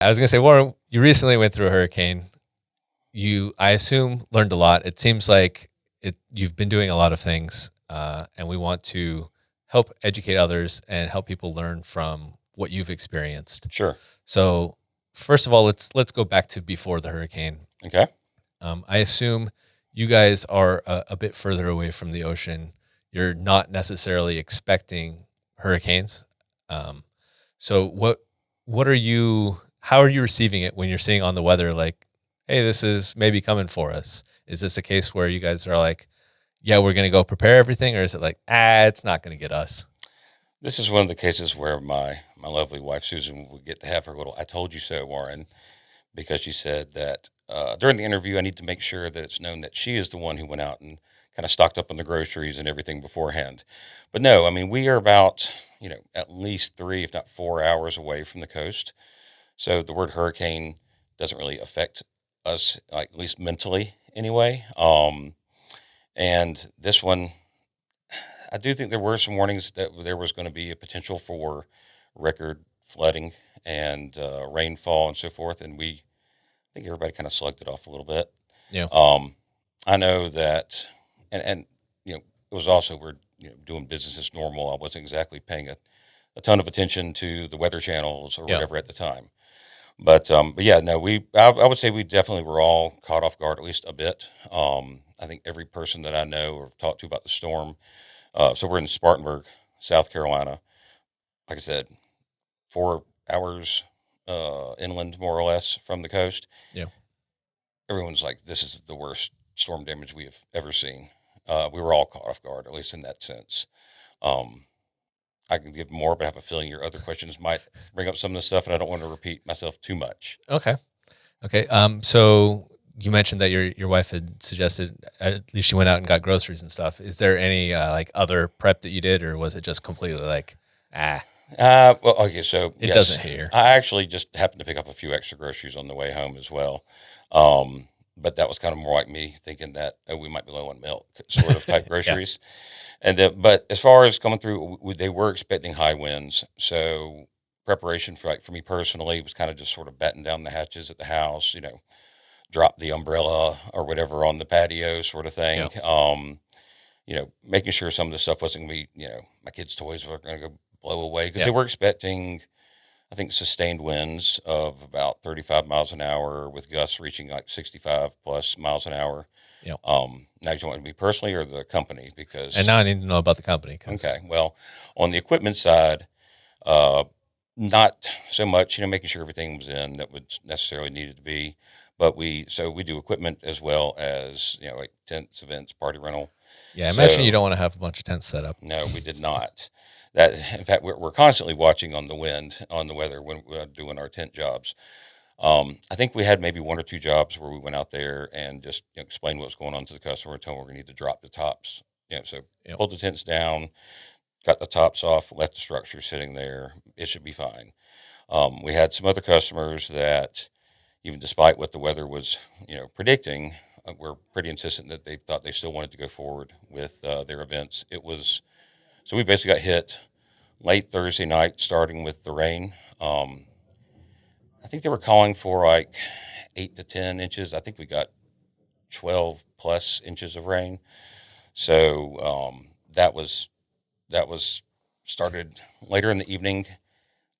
I was going to say, Warren, you recently went through a hurricane. I assume, learned a lot. It seems like you've been doing a lot of things, and we want to help educate others and help people learn from what you've experienced. Sure. So, first of all, let's go back to before the hurricane. Okay. I assume you guys are a bit further away from the ocean. You're not necessarily expecting hurricanes. So what are you? How are you receiving it when you're seeing on the weather like, hey, this is maybe coming for us? Is this a case where you guys are like, yeah, we're going to go prepare everything, or is it like, it's not going to get us? This is one of the cases where my lovely wife, Susan, would get to have her little, I told you so, Warren, because she said that during the interview, I need to make sure that it's known that she is the one who went out and kind of stocked up on the groceries and everything beforehand. But no, I mean, we are about, at least 3, if not 4 hours away from the coast. So the word hurricane doesn't really affect us, like, at least mentally anyway. And this one, I do think there were some warnings that there was going to be a potential for record flooding and rainfall and so forth. And I think everybody kind of slugged it off a little bit. Yeah. I know that, and it was also, we're doing business as normal. I wasn't exactly paying a ton of attention to the weather channels or whatever at the time. But yeah, no, I would say we definitely were all caught off guard, at least a bit. I think every person that I know or talked to about the storm. So we're in Spartanburg, South Carolina. Like I said, 4 hours inland, more or less, from the coast. Yeah. Everyone's like, this is the worst storm damage we have ever seen. We were all caught off guard, at least in that sense. I can give more, but I have a feeling your other questions might bring up some of the stuff, and I don't want to repeat myself too much. Okay. So you mentioned that your wife had suggested at least she went out and got groceries and stuff. Is there any like other prep that you did, or was it just completely like, Well, okay, so it doesn't here? I actually just happened to pick up a few extra groceries on the way home as well. But that was kind of more like me thinking that we might be low on milk, sort of type groceries. But as far as coming through, they were expecting high winds. So preparation for me personally was kind of just sort of batten down the hatches at the house, drop the umbrella or whatever on the patio sort of thing. Yeah. Making sure some of the stuff wasn't going to be, my kids' toys were going to go blow away because they were expecting, I think, sustained winds of about 35 miles an hour with gusts reaching like 65 plus miles an hour. Yeah. Now, you want me personally or the company? And now I need to know about the company. Okay. Well, on the equipment side, not so much, making sure everything was in that would necessarily needed to be. But we do equipment as well as, like tents, events, party rental. Yeah, I imagine you don't want to have a bunch of tents set up. No, we did not. In fact, we're constantly watching on the wind, on the weather when we're doing our tent jobs. I think we had maybe 1 or 2 jobs where we went out there and just explained what was going on to the customer and told them we're going to need to drop the tops. Pulled the tents down, got the tops off, left the structure sitting there. It should be fine. We had some other customers that, even despite what the weather was, predicting, were pretty insistent that they thought they still wanted to go forward with their events. So we basically got hit late Thursday night, starting with the rain. I think they were calling for like 8 to 10 inches. I think we got 12 plus inches of rain. So that was started later in the evening.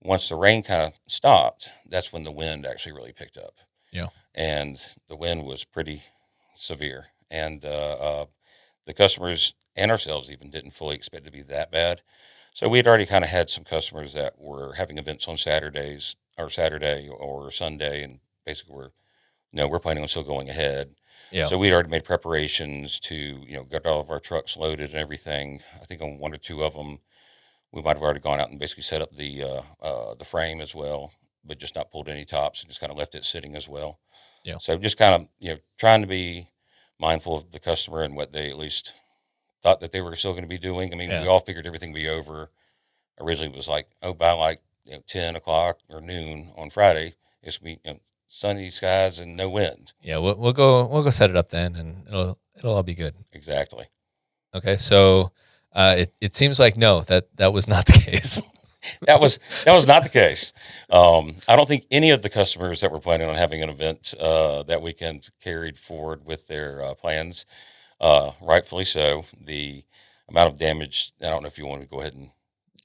Once the rain kind of stopped, that's when the wind actually really picked up. Yeah. And the wind was pretty severe. And the customers and ourselves even didn't fully expect it to be that bad. So we had already kind of had some customers that were having events on Saturday or Sunday. And basically we're planning on still going ahead. Yeah. So we'd already made preparations to, get all of our trucks loaded and everything. I think on 1 or 2 of them, we might have already gone out and basically set up the frame as well, but just not pulled any tops and just kind of left it sitting as well. Yeah. So just kind of, trying to be mindful of the customer and what they at least thought that they were still going to be doing. I mean, we all figured everything would be over. Originally it was like, by like 10 o'clock or noon on Friday, it's going to be sunny skies and no wind. Yeah, we'll go set it up then, and it'll all be good. Exactly. Okay, so it seems like no, that was not the case. that was not the case. I don't think any of the customers that were planning on having an event that weekend carried forward with their plans. Rightfully so. The amount of damage. I don't know if you want to go ahead and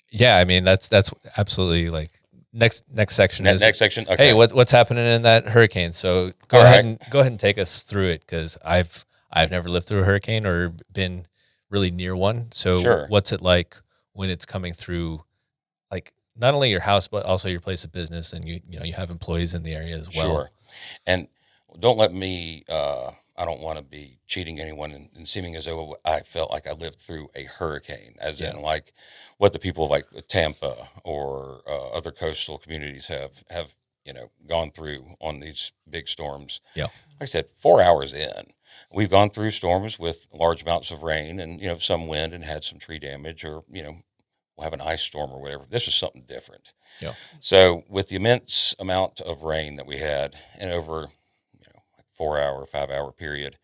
Yeah, I mean that's absolutely like next section is next section. Okay. hey, what's happening in that hurricane? So All right. go ahead and take us through it because I've never lived through a hurricane or been really near one. So Sure. what's it like when it's coming through, like not only your house but also your place of business, and you know you have employees in the area as well. Sure. And don't let me, I don't want to be cheating anyone and seeming as though I felt like I lived through a hurricane, as Yeah, in like what the people of like Tampa or other coastal communities have, gone through on these big storms. yeah, Like I said, 4 hours in, we've gone through storms with large amounts of rain and, some wind and had some tree damage or, we'll have an ice storm or whatever. This is something different. yeah, So with the immense amount of rain that we had and over, like 4 hour, 5 hour period,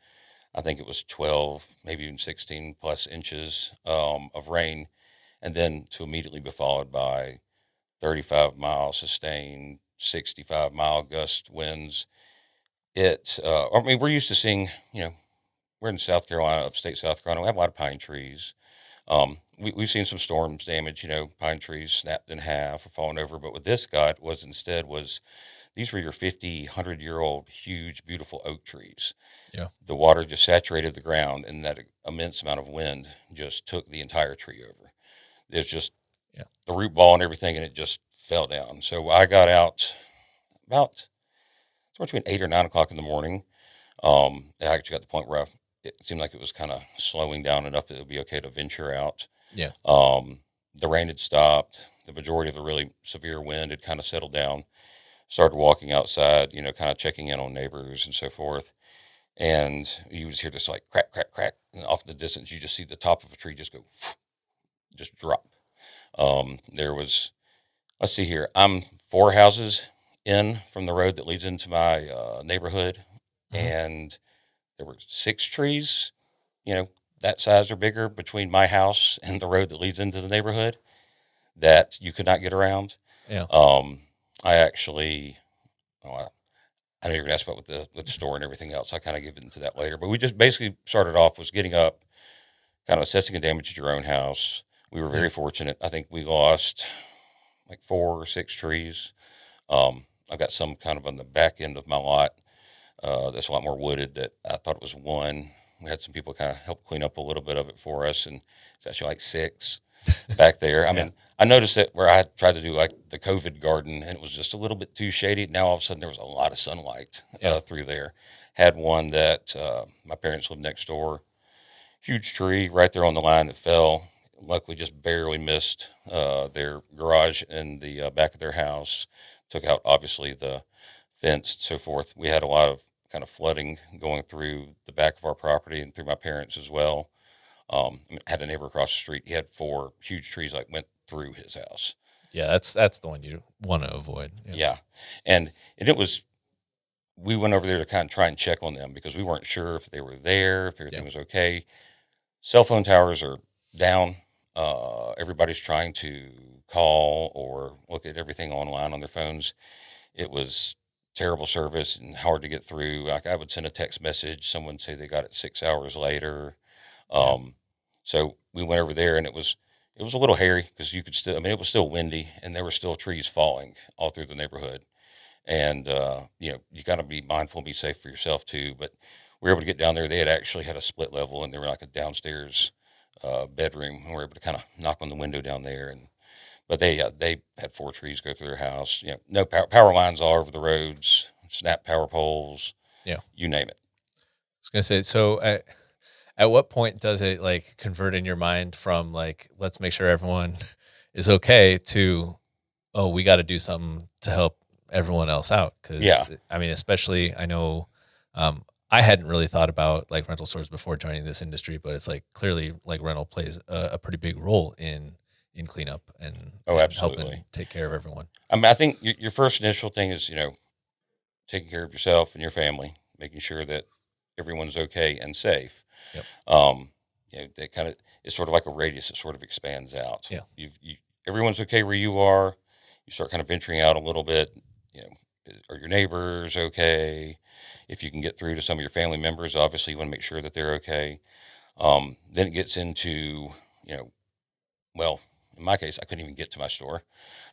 I think it was 12, maybe even 16 plus inches of rain. And then to immediately be followed by 35-mile sustained, 65-mile gust winds. I mean, we're used to seeing, we're in South Carolina, upstate South Carolina. We have a lot of pine trees. We've seen some storms damage, pine trees snapped in half or fallen over. But what this got was instead was these were your 50, 100-year-old, huge, beautiful oak trees. yeah, The water just saturated the ground, and that immense amount of wind just took the entire tree over. There's just yeah, the root ball and everything, and it just fell down. So I got out about somewhere between 8 or 9 o'clock in the morning. I actually got to the point where it seemed like it was kind of slowing down enough that it would be okay to venture out. yeah, The rain had stopped. The majority of the really severe wind had kind of settled down. Started walking outside, kind of checking in on neighbors and so forth. And you just hear this like crack, crack, crack. And off in the distance, you just see the top of a tree just go, just drop. There was, let's see here, I'm 4 houses in from the road that leads into my neighborhood. mhm, And there were 6 trees, you know, that size or bigger between my house and the road that leads into the neighborhood that you could not get around. yeah, Um, I actually, oh, I know you're gonna ask about with the store and everything else. I kind of get into that later, but we just basically started off was getting up, kind of assessing the damage at your own house. We were yeah, very fortunate. I think we lost like 4 or 6 trees. I've got some kind of on the back end of my lot that's a lot more wooded that I thought it was one. We had some people kind of help clean up a little bit of it for us, and it's actually like 6 back there. I yeah, mean, I noticed that where I tried to do like the COVID garden, and it was just a little bit too shady. Now all of a sudden there was a lot of sunlight yeah, through there. Had one that my parents lived next door. Huge tree right there on the line that fell. Luckily, just barely missed their garage and the back of their house. Took out obviously the fence and so forth. We had a lot of kind of flooding going through the back of our property and through my parents as well. I had a neighbor across the street. He had 4 huge trees like went through his house. yeah. That's the one you want to avoid. Yeah, Yeah, and it was we went over there to kind of try and check on them because we weren't sure if they were there, if yeah, everything was okay. Cell phone towers are down. Everybody's trying to call or look at everything online on their phones. It was terrible service and hard to get through. Like I would send a text message, someone say they got it 6 hours later. yeah, Um, so we went over there and it was a little hairy because you could still, I mean, it was still windy and there were still trees falling all through the neighborhood. And, you got to be mindful and be safe for yourself too. But we were able to get down there. They had actually had a split level and they were like a downstairs bedroom. And we were able to kind of knock on the window down there. But they had 4 trees go through their house. No power lines all over the roads, snap power poles, yeah. you name it. I was gonna say, so at what point does it like convert in your mind from like let's make sure everyone is okay to oh we got to do something to help everyone else out? Because Yeah, I mean, especially I know I hadn't really thought about like rental stores before joining this industry, but it's like clearly like rental plays a pretty big role in cleanup oh, and helping absolutely. take care of everyone. I mean, I think your first initial thing is, taking care of yourself and your family, making sure that everyone's okay and safe. Yep. They kind of, it's sort of like a radius that sort of expands out. Yeah. You everyone's okay where you are. You start kind of venturing out a little bit. You know, are your neighbors okay? If you can get through to some of your family members, obviously you want to make sure that they're okay. Then it gets into, you know, well, in my case, I couldn't even get to my store.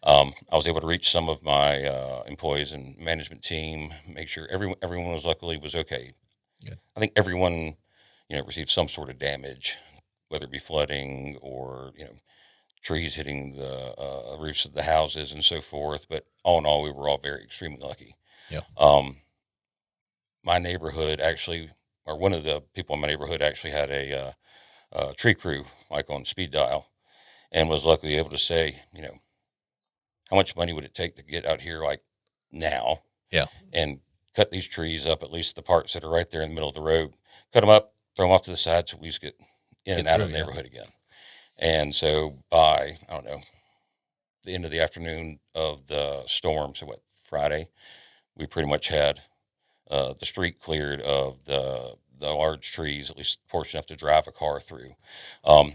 I was able to reach some of my employees and management team, make sure everyone was okay. Good. I think everyone, received some sort of damage, whether it be flooding or trees hitting the roofs of the houses and so forth. But all in all, we were all very extremely lucky. Yeah. My neighborhood actually, or one of the people in my neighborhood actually had a tree crew like on speed dial, and was luckily able to say, how much money would it take to get out here like now Yeah. and cut these trees up, at least the parts that are right there in the middle of the road, cut them up, throw them off to the side so we just get in and out of the neighborhood again. And so by, I don't know, the end of the afternoon of the storm, so what, Friday, we pretty much had the street cleared of the large trees, at least a portion enough to drive a car through.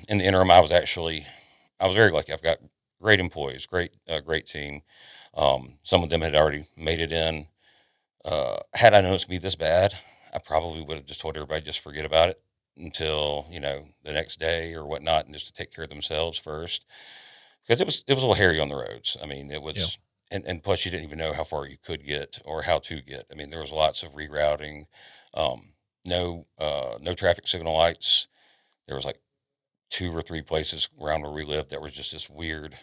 In the interim, I was very lucky. I've got great employees, great team. Some of them had already made it in. Had I known it was going to be this bad, I probably would have just told everybody just forget about it until the next day or whatnot, and just to take care of themselves first, because it was a little hairy on the roads. I mean, it was. Yeah. And plus, you didn't even know how far you could get or how to get. I mean, there was lots of rerouting, no traffic signal lights. There was like 2 or 3 places around where we lived that was just this weird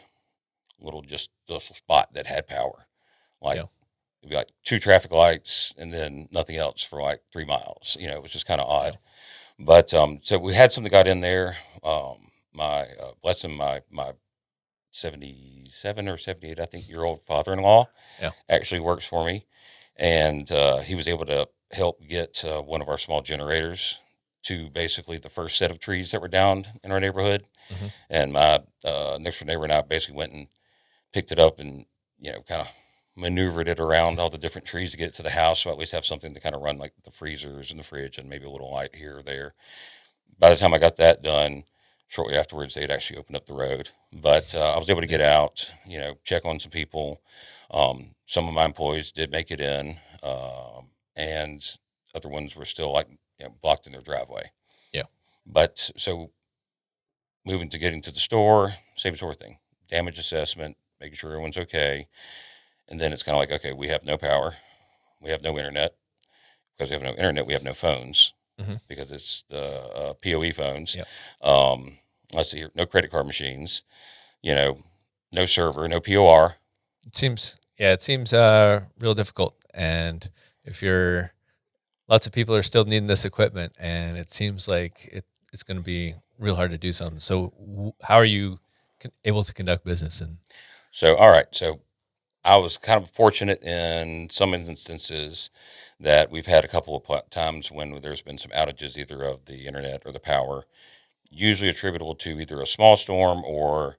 little spot that had power. Like Yeah. it'd be like 2 traffic lights and then nothing else for like 3 miles. It was just kind of odd. Yeah. But so we had something got in there. Bless him, my 77 or 78, I think, year old father-in-law Yeah. actually works for me. And he was able to help get one of our small generators to basically the first set of trees that were down in our neighborhood. Mm-hmm. And my next door neighbor and I basically went and picked it up and, kind of maneuvered it around all the different trees to get it to the house. So at least have something to kind of run like the freezers and the fridge and maybe a little light here or there. By the time I got that done, shortly afterwards, they had actually opened up the road. But I was able to get out, check on some people. Some of my employees did make it in, and other ones were still like blocked in their driveway. Yeah. But so moving to getting to the store, same sort of thing. Damage assessment, making sure everyone's okay. And then it's kind of like, okay, we have no power. We have no internet. Because we have no internet, we have no phones. Mm-hmm. Because it's the PoE phones. Yep. Let's see here, no credit card machines, no server, no POR. It seems real difficult. And if lots of people are still needing this equipment, and it seems like it's going to be real hard to do something. So how are you able to conduct business? So, all right. So I was kind of fortunate in some instances that we've had a couple of times when there's been some outages, either of the internet or the power, usually attributable to either a small storm or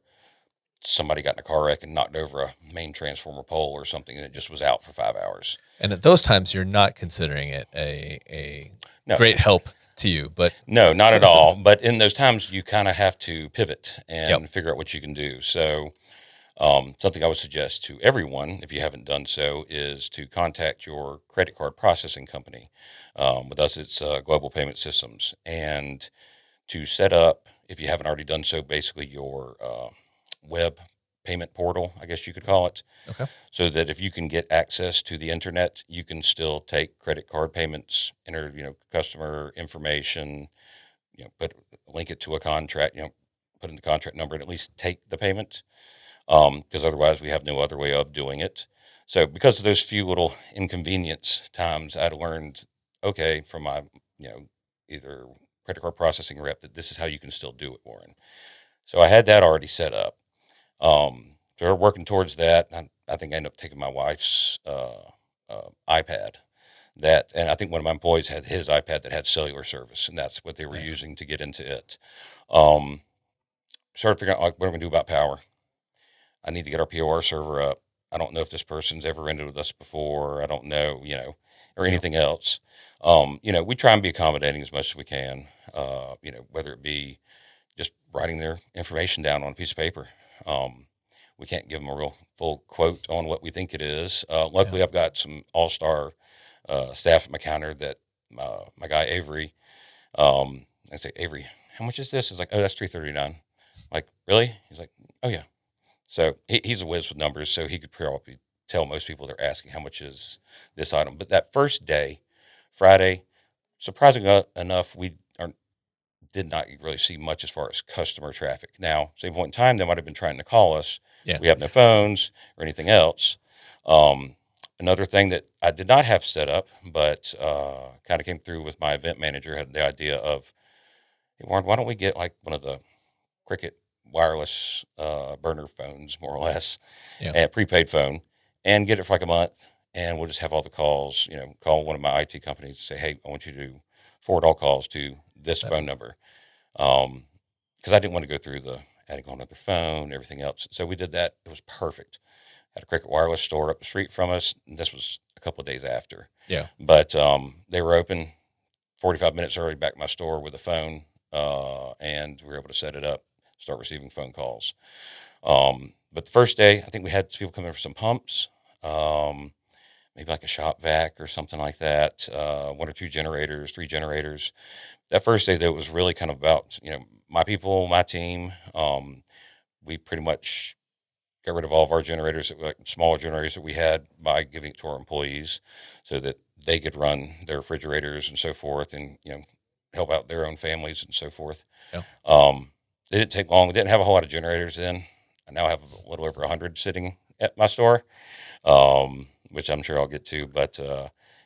somebody got in a car wreck and knocked over a main transformer pole or something, and it just was out for 5 hours. And at those times, you're not considering it a great help to you, but no, not at all. But in those times, you kind of have to pivot and Yep. figure out what you can do. So something I would suggest to everyone, if you haven't done so, is to contact your credit card processing company. With us, it's Global Payment Systems, and to set up, if you haven't already done so, basically your web payment portal, I guess you could call it. Okay. So that if you can get access to the internet, you can still take credit card payments, enter, customer information, link it to a contract, put in the contract number and at least take the payment. Because otherwise we have no other way of doing it. So because of those few little inconvenience times, I'd learned, okay, from my, either credit card processing rep, that this is how you can still do it, Warren. So I had that already set up. So we're working towards that. I think I ended up taking my wife's iPad. And I think one of my employees had his iPad that had cellular service, and that's what they were using to get into it. Started figuring out, like, what are we going to do about power? I need to get our POR server up. I don't know if this person's ever ended with us before. I don't know, or anything else. We try and be accommodating as much as we can, whether it be just writing their information down on a piece of paper. we can't give them a real full quote on what we think it is. Luckily, I've got some all-star staff at my counter that my guy Avery. I say, Avery, how much is this? He's like, oh, that's $339. Like, really? He's like, oh yeah. So he's a whiz with numbers, so he could probably tell most people they're asking how much is this item. But that first day, Friday, surprisingly enough, did not really see much as far as customer traffic. Now, same point in time, they might have been trying to call us. Yeah. We have no phones or anything else. Another thing that I did not have set up, but kind of came through with my event manager, had the idea of, hey, Warren, why don't we get like one of the Cricket wireless burner phones, more or less, and prepaid phone, and get it for like a month, and we'll just have all the calls, call one of my IT companies and say, hey, I want you to forward all calls to this phone number. Because I didn't want to go through adding on another phone, everything else. So we did that. It was perfect. Had a Cricket wireless store up the street from us. And this was a couple of days after. Yeah. But they were open 45 minutes early back at my store with a phone, and we were able to set it up, start receiving phone calls. But the first day, I think we had people come in for some pumps, maybe like a shop vac or something like that, 1 or 2 generators, 3 generators. That first day, though, was really kind of about, my people, my team. We pretty much got rid of all of our generators, like smaller generators that we had, by giving it to our employees so that they could run their refrigerators and so forth, and, help out their own families and so forth. Yeah. It didn't take long. We didn't have a whole lot of generators then. I now have a little over 100 sitting at my store, which I'm sure I'll get to. But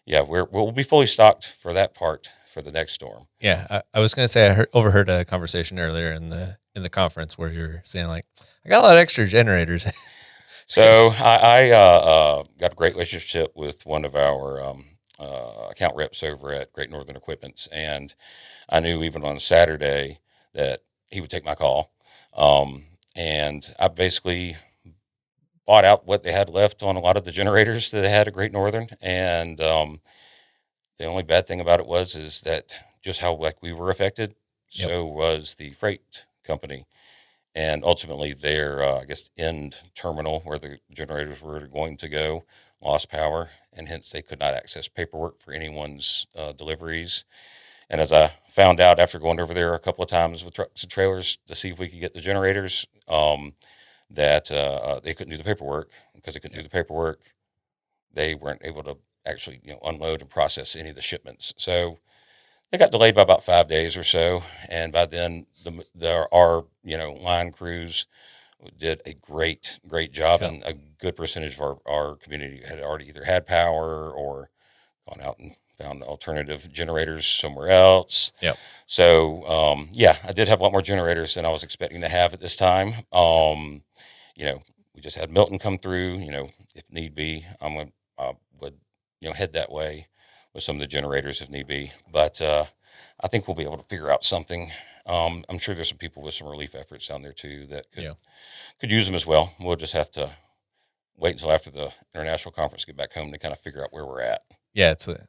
yeah, we'll be fully stocked for that part for the next storm. Yeah, I was going to say overheard a conversation earlier in the conference where you're saying like, I got a lot of extra generators. So I got a great relationship with one of our account reps over at Great Northern Equipments, and I knew even on Saturday that he would take my call. And I basically bought out what they had left on a lot of the generators that they had at Great Northern. And the only bad thing about it is that just how we were affected, so was the freight company. And ultimately their, end terminal where the generators were going to go lost power, and hence they could not access paperwork for anyone's deliveries. And as I found out after going over there a couple of times with trucks and trailers to see if we could get the generators, that they couldn't do the paperwork. Because they couldn't do the paperwork, they weren't able to actually unload and process any of the shipments. So they got delayed by about 5 days or so. And by then, our line crews did a great job, and a good percentage of our community had already either had power or gone out and found alternative generators somewhere else. Yep. So, I did have a lot more generators than I was expecting to have at this time. We just had Milton come through, if need be. I would head that way with some of the generators if need be. But I think we'll be able to figure out something. I'm sure there's some people with some relief efforts down there too that could use them as well. We'll just have to wait until after the international conference to get back home to kind of figure out where we're at. Yeah, it's a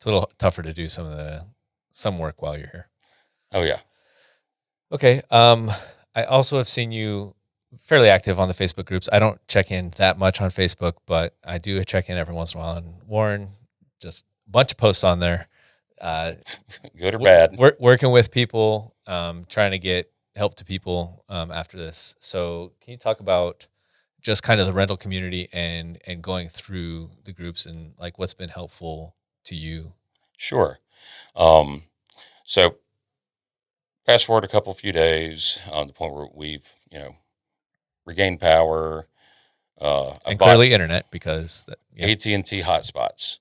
little tougher to do some work while you're here. Oh yeah. Okay. I also have seen you fairly active on the Facebook groups. I don't check in that much on Facebook, but I do check in every once in a while. And Warren, just a bunch of posts on there. Good or bad. Working with people, trying to get help to people after this. So can you talk about just kind of the rental community and going through the groups and like what's been helpful to you? Sure. So fast forward a few days on the point where we've, regained power. And clearly internet because AT&T hotspots.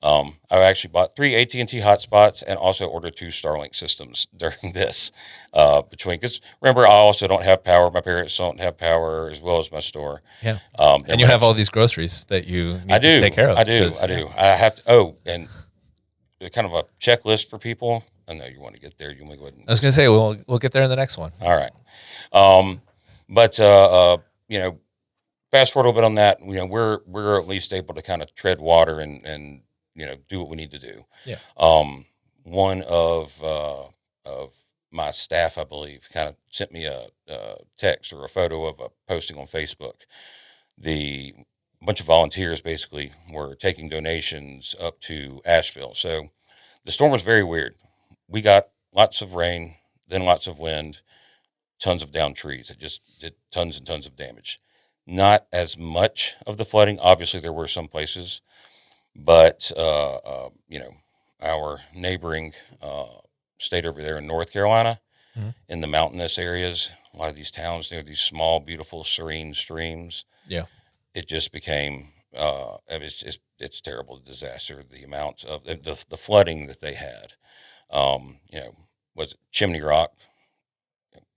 I actually bought 3 AT&T hotspots and also ordered 2 Starlink systems during this, because remember, I also don't have power. My parents don't have power, as well as my store. Yeah. And you have all these groceries that you need to take care of. I do. I have to. Oh, and kind of a checklist for people. I know you want to get there. You want to go ahead and, I was going to say, we'll get there in the next one. All right. But fast forward a little bit on that. We're at least able to kind of tread water and do what we need to do. Yeah. One of my staff, I believe, kind of sent me a text or a photo of a posting on Facebook. The bunch of volunteers basically were taking donations up to Asheville. So the storm was very weird. We got lots of rain, then lots of wind, tons of downed trees. It just did tons and tons of damage. Not as much of the flooding. Obviously, there were some places, but our neighboring state over there in North Carolina, Mhm. in the mountainous areas, a lot of these towns near these small, beautiful, serene streams, Yeah. it just became it's terrible disaster. The amount of the flooding that they had, was it Chimney Rock,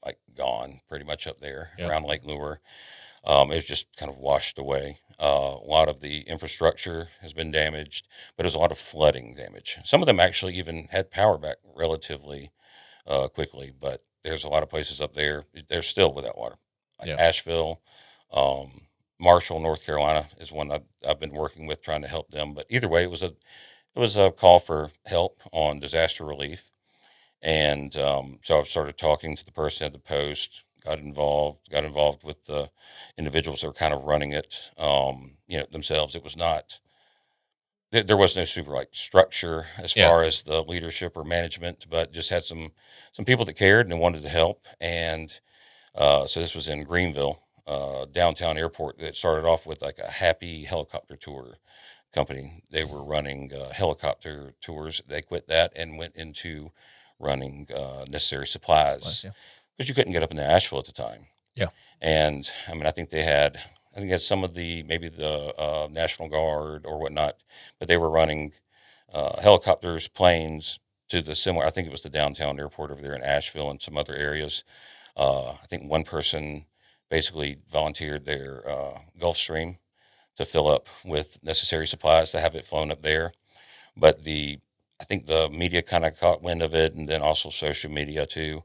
like gone pretty much up there Yeah. around Lake Lure. It was just kind of washed away. A lot of the infrastructure has been damaged, but there's a lot of flooding damage. Some of them actually even had power back relatively quickly, but there's a lot of places up there they're still without water, like Yeah. Asheville, um, Marshall, North Carolina is one I've been working with trying to help them. But either way, it was a call for help on disaster relief. And so I started talking to the person at the post, got involved with the individuals that were kind of running it, themselves. It was not, there was no super like structure as Yeah. far as the leadership or management, but just had some people that cared and wanted to help. And so this was in Greenville, downtown airport. It started off with like a happy helicopter tour company. They were running helicopter tours. They quit that and went into running necessary Supplies. supplies Yeah. because you couldn't get up into Asheville at the time. Yeah. And I mean, I think they had some of the maybe the National Guard or whatnot, but they were running helicopters, planes to the similar. I think it was the downtown airport over there in Asheville and some other areas. I think one person basically volunteered their Gulfstream to fill up with necessary supplies to have it flown up there. But I think the media kind of caught wind of it, and then also social media too.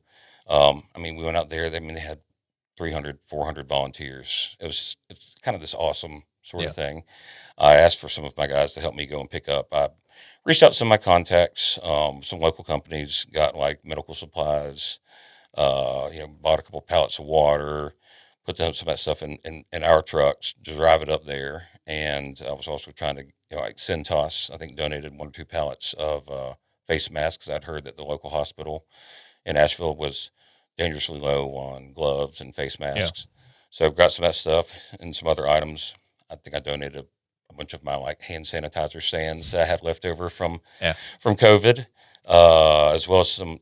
I mean, we went out there. I mean, they had 300, 400 volunteers. It's kind of this awesome sort Yeah. of thing. I asked for some of my guys to help me go and pick up. I reached out to some of my contacts, some local companies, got like medical supplies, bought a couple pallets of water, put some of that stuff in our trucks to drive it up there. And I was also trying to, like Centos, I think donated 1 or 2 pallets of face masks. I'd heard that the local hospital in Asheville was dangerously low on gloves and face Yeah. masks. So I've got some of that stuff and some other items. I think I donated a bunch of my like hand sanitizer stands that I had left over Yeah. from COVID, as well as some,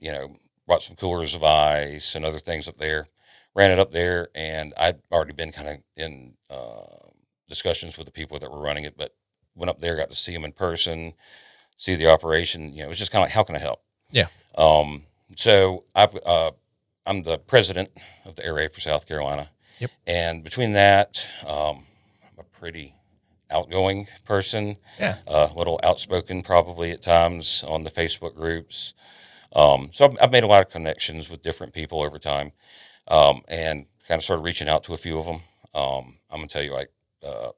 brought some coolers of ice and other things up there. Ran it up there, and I'd already been kind of in discussions with the people that were running it, but went up there, got to see them in person, see the operation. It was just kind of like, how can I help? Yeah. Um, so I'm the president of the area for South Carolina, Yep. and between that, I'm a pretty outgoing person, Yeah. a little outspoken probably at times on the Facebook groups. So I've made a lot of connections with different people over time, and kind of started reaching out to a few of them. I'm gonna tell you, like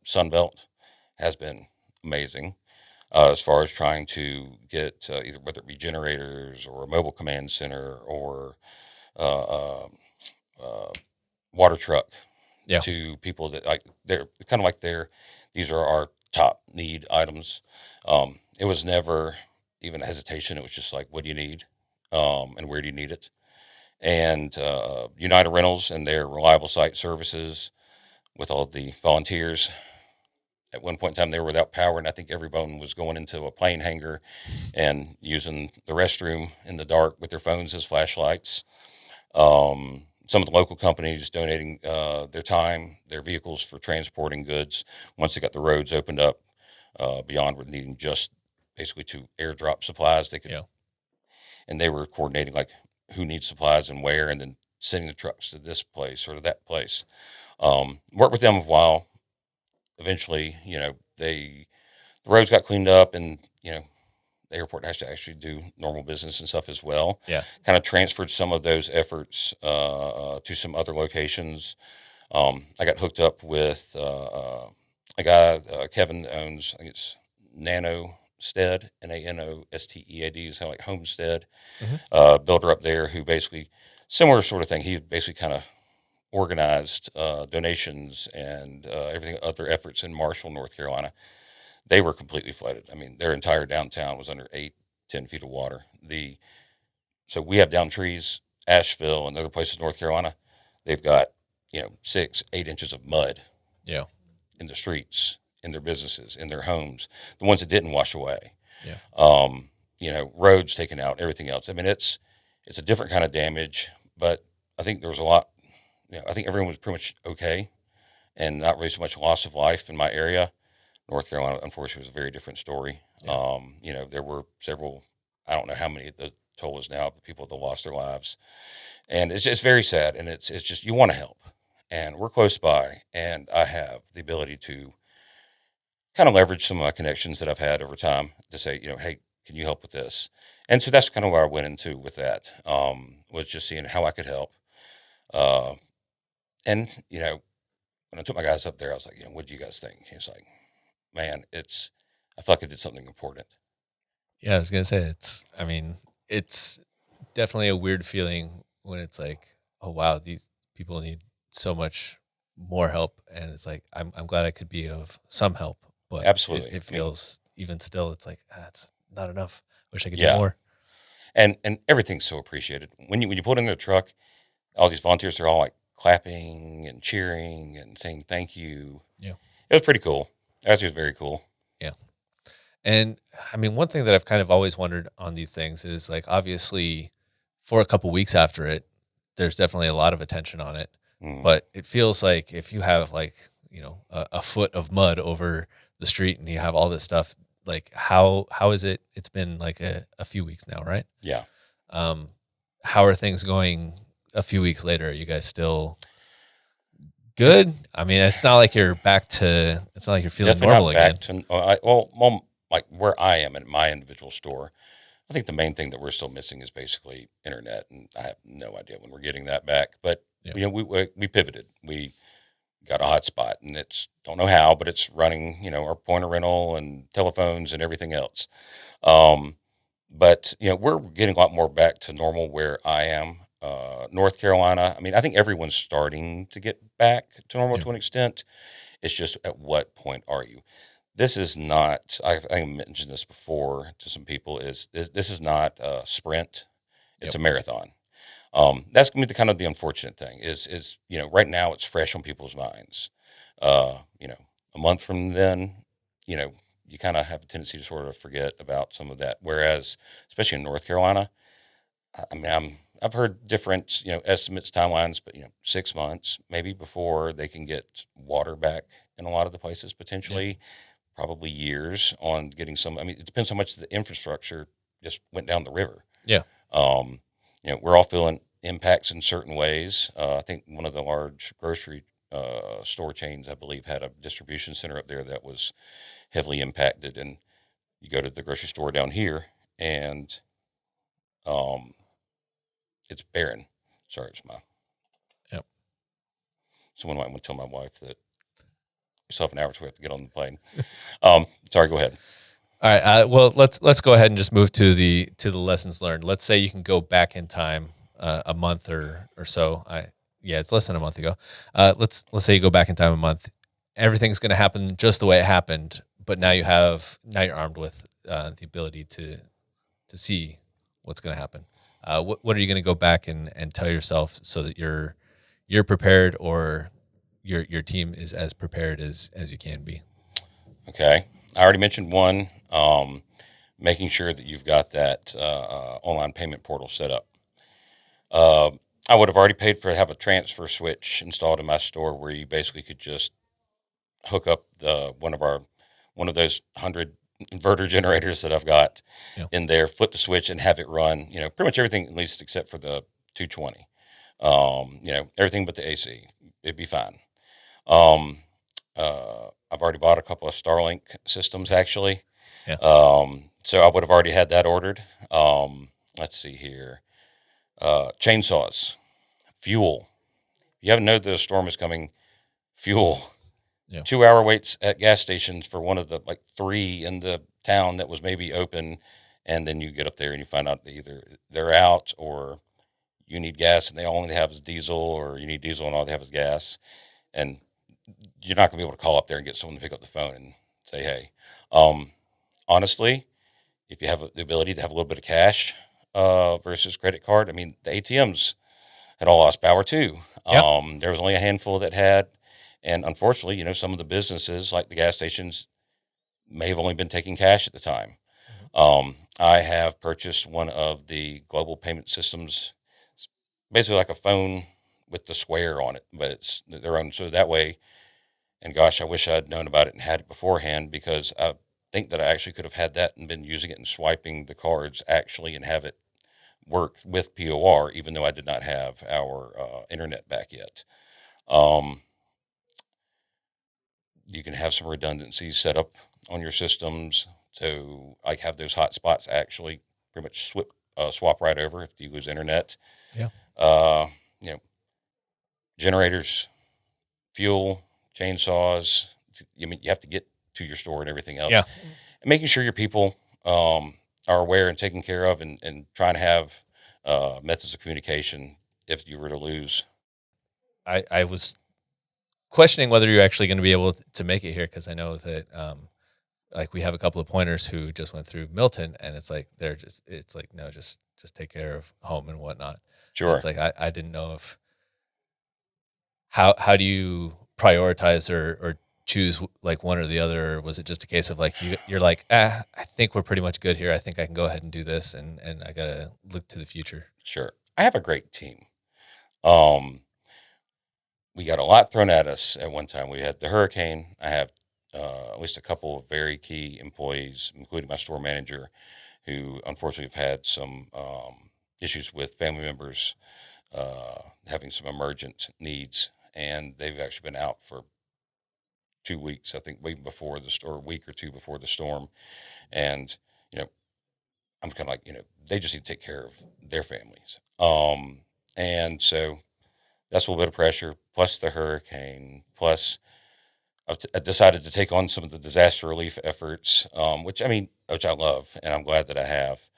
Sunbelt has been amazing as far as trying to get either whether it be generators or a mobile command center or uh, uh, uh, water truck Yeah. to people that like they're kind of like these are our top need items. It was never even a hesitation. It was just like, what do you need? And where do you need it? And United Rentals and their reliable site services with all the volunteers. At one point in time, they were without power, and I think everyone was going into a plane hangar and using the restroom in the dark with their phones as flashlights. Some of the local companies donating their time, their vehicles for transporting goods once they got the roads opened up beyond with needing just basically to airdrop supplies. Yeah. And they were coordinating like who needs supplies and where, and then sending the trucks to this place or to that place. Worked with them a while. Eventually, the roads got cleaned up, and the airport has to actually do normal business and stuff as well. Yeah. Kind of transferred some of those efforts to some other locations. I got hooked up with a guy, Kevin, that owns, I think it's Nano. Stead, Nanostead, is kind of like Homestead, Hmm. builder up there who basically, similar sort of thing. He basically kind of organized donations and everything, other efforts in Marshall, North Carolina. They were completely flooded. I mean, their entire downtown was under 8, 10 feet of water. So we have down trees, Asheville and other places in North Carolina. They've got 6, 8 inches of mud Yeah. in the streets, in their businesses, in their homes. The ones that didn't wash away, Yeah. roads taken out, everything else. I mean, it's a different kind of damage, but I think there was a lot. I think everyone was pretty much okay, and not really so much loss of life in my area. North Carolina, unfortunately, was a very different story. Yeah. There were several. I don't know how many the toll is now, but people that lost their lives, and it's just very sad. And it's just you want to help, and we're close by, and I have the ability to kind of leverage some of my connections that I've had over time to say, hey, can you help with this? And so that's kind of where I went into with that, was just seeing how I could help. Uh, and, when I took my guys up there, I was like, what do you guys think? He's like, man, I feel like I did something important. Yeah, I was gonna say I mean, it's definitely a weird feeling when it's like, oh wow, these people need so much more help, and it's like I'm glad I could be of some help, but Absolutely. it I mean, feels even still, it's like it's not enough. Wish I could do yeah. more. And everything's so appreciated. When you put in their truck, all these volunteers are all like clapping and cheering and saying thank you. Yeah, It was pretty cool. Actually, it was very cool. yeah. And I mean, one thing that I've kind of always wondered on these things is like, obviously, for a couple weeks after it, there's definitely a lot of attention on it. Mm. But it feels like if you have like, a foot of mud over the street and you have all this stuff, like how is it? It's been like a few weeks now, right? Yeah. Um, how are things going a few weeks later? Are you guys still good? I mean, it's not like you're back to, it's not like you're feeling Definitely normal not back again. to, like where I am in my individual store. I think the main thing that we're still missing is basically internet, and I have no idea when we're getting that back. But Yeah. we pivoted. We got a hotspot, and it's don't know how, but it's running. Our point of rental and telephones and everything else. Um, but we're getting a lot more back to normal where I am. North Carolina. I mean, I think everyone's starting to get back to normal Yeah. to an extent. It's just at what point are you? This is not. I mentioned this before to some people. This is not a sprint? It's Yep. a marathon. That's going to be the kind of the unfortunate thing is right now it's fresh on people's minds. A month from then, you know you kind of have a tendency to sort of forget about some of that. Whereas, especially in North Carolina, I mean, I've heard different estimates, timelines, but 6 months maybe before they can get water back in a lot of the places Yeah. potentially. Probably years on getting some. I mean, it depends how much the infrastructure just went down the river. Yeah. Um, we're all feeling impacts in certain ways. I think one of the large grocery store chains, I believe, had a distribution center up there that was heavily impacted. And you go to the grocery store down here, and um, it's barren. Sorry, it's my. Yep. Someone might want to tell my wife that we still have an hour till we have to get on the plane. Sorry, go ahead. All right. Well, let's go ahead and just move to the lessons learned. Let's say you can go back in time a month or so. Yeah, it's less than a month ago. Let's say you go back in time a month. Everything's going to happen just the way it happened, but now you're armed with the ability to see what's going to happen. What are you going to go back and tell yourself so that you're prepared, or your team is as prepared as you can be? Okay. I already mentioned one, making sure that you've got that online payment portal set up. Uh, I would have already paid for have a transfer switch installed in my store where you basically could just hook up one of those 100 inverter generators that I've got Yeah. in there, flip the switch and have it run, pretty much everything, at least except for the 220. Everything but the AC. It'd be fine. I've already bought a couple of Starlink systems actually. Yeah. So I would have already had that ordered. Let's see here. Chainsaws, fuel. You haven't known that a storm is coming. Fuel. Yeah. 2 hour waits at gas stations for one of the like 3 in the town that was maybe open, and then you get up there and you find out that either they're out, or you need gas and they only have is diesel, or you need diesel and all they have is gas. And you're not going to be able to call up there and get someone to pick up the phone and say, hey. Honestly, if you have the ability to have a little bit of cash versus credit card, I mean, the ATMs had all lost power too. Yep. There was only a handful that had, and unfortunately, some of the businesses like the gas stations may have only been taking cash at the time. I have purchased one of the global payment systems. It's basically like a phone with the square on it, but it's their own. So that way, and gosh, I wish I'd known about it and had it beforehand, because I think that I actually could have had that and been using it and swiping the cards actually and have it work with POR, even though I did not have our internet back yet. You can have some redundancies set up on your systems to like have those hot spots actually pretty much swap right over if you lose internet. Yeah. You know, generators, fuel, chainsaws. You have to get to your store and everything else. Yeah. And making sure your people are aware and taken care of, and trying to have methods of communication if you were to lose. I was questioning whether you're actually going to be able to make it here, because I know that like we have a couple of pointers who just went through Milton, and it's like it's like, no, just take care of home and whatnot. Sure. And it's like I didn't know if how do you prioritize or choose like one or the other, or was it just a case of like you're like, I think we're pretty much good here, I think I can go ahead and do this, and I gotta look to the future? Sure. I have a great team. We got a lot thrown at us at one time. We had the hurricane. I have at least a couple of very key employees, including my store manager, who unfortunately have had some issues with family members having some emergent needs, and they've actually been out for 2 weeks, I think, even before a week or two before the storm. And, I'm kind of like, they just need to take care of their families. And so that's a little bit of pressure, plus the hurricane, plus I decided to take on some of the disaster relief efforts, which I love, and I'm glad that I have.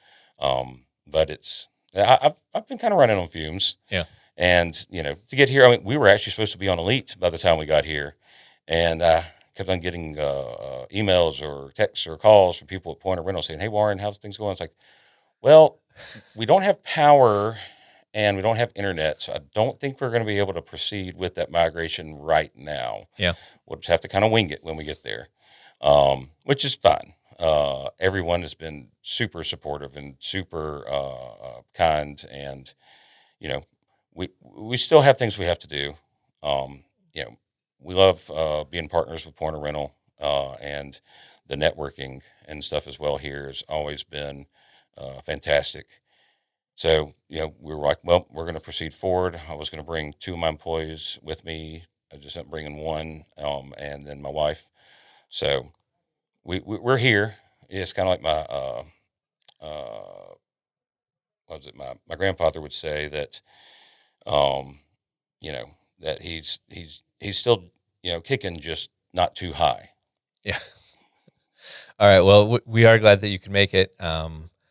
But I've been kind of running on fumes. Yeah. And, to get here, we were actually supposed to be on Elite by the time we got here. And I kept on getting emails or texts or calls from people at Point of Rental saying, hey, Warren, how's things going? It's like, well, we don't have power and we don't have internet, so I don't think we're going to be able to proceed with that migration right now. Yeah. We'll just have to kind of wing it when we get there, which is fine. Everyone has been super supportive and super kind, and, we still have things we have to do. We love being partners with Point of Rental, and the networking and stuff as well here has always been fantastic. So, we were like, well, we're going to proceed forward. I was going to bring 2 of my employees with me. I just ended up bringing 1, and then my wife. So we're here. It's kind of like my grandfather would say that, that he's still, kicking, just not too high. Yeah. All right. Well, we are glad that you could make it.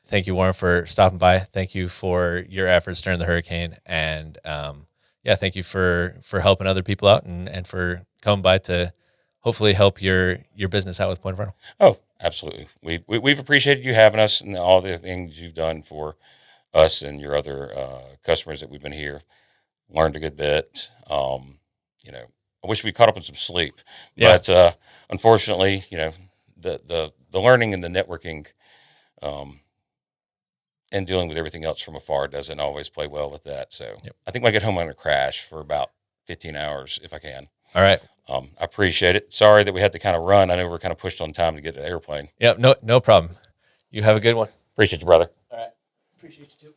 Thank you, Warren, for stopping by. Thank you for your efforts during the hurricane, and thank you for helping other people out, and for coming by to hopefully help your business out with Point of Rental. Oh, absolutely. We've appreciated you having us and all the things you've done for us and your other customers that we've been here. Learned a good bit. I wish we caught up on some sleep, but unfortunately, the learning and the networking, and dealing with everything else from afar doesn't always play well with that. So I think when I get home, I'm going to crash for about 15 hours if I can. All right. I appreciate it. Sorry that we had to kind of run. I know we're kind of pushed on time to get to the airplane. Yep. No problem. You have a good one. Appreciate you, brother. All right. Appreciate you too.